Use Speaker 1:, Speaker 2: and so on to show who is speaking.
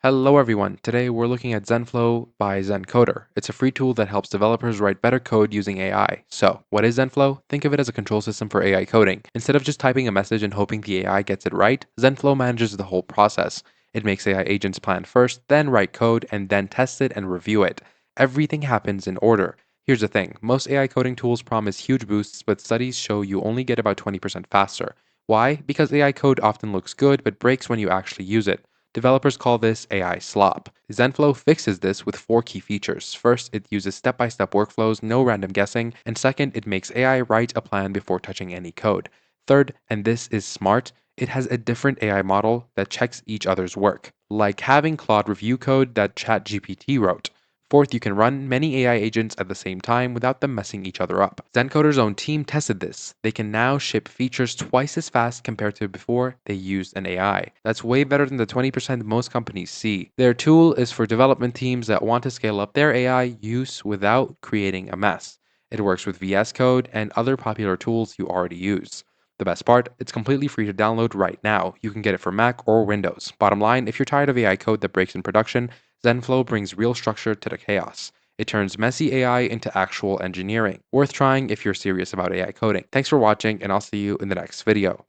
Speaker 1: Hello everyone. Today we're looking at Zenflow by Zencoder. It's a free tool that helps developers write better code using AI. So, what is Zenflow? Think of it as a control system for AI coding. Instead of just typing a message and hoping the AI gets it right, Zenflow manages the whole process. It makes AI agents plan first, then write code, and then test it and review it. Everything happens in order. Here's the thing, most AI coding tools promise huge boosts, but studies show you only get about 20% faster. Why? Because AI code often looks good but breaks when you actually use it. Developers call this AI slop. Zenflow fixes this with four key features. First, it uses step-by-step workflows, no random guessing, and second, it makes AI write a plan before touching any code. Third, and this is smart, it has a different AI model that checks each other's work, like having Claude review code that ChatGPT wrote. Fourth, you can run many AI agents at the same time without them messing each other up. Zencoder's own team tested this. They can now ship features twice as fast compared to before they used an AI. That's way better than the 20% most companies see. Their tool is for development teams that want to scale up their AI use without creating a mess. It works with VS Code and other popular tools you already use. The best part, it's completely free to download right now. You can get it for Mac or Windows. Bottom line, if you're tired of AI code that breaks in production, Zenflow brings real structure to the chaos. It turns messy AI into actual engineering. Worth trying if you're serious about AI coding. Thanks for watching, and I'll see you in the next video.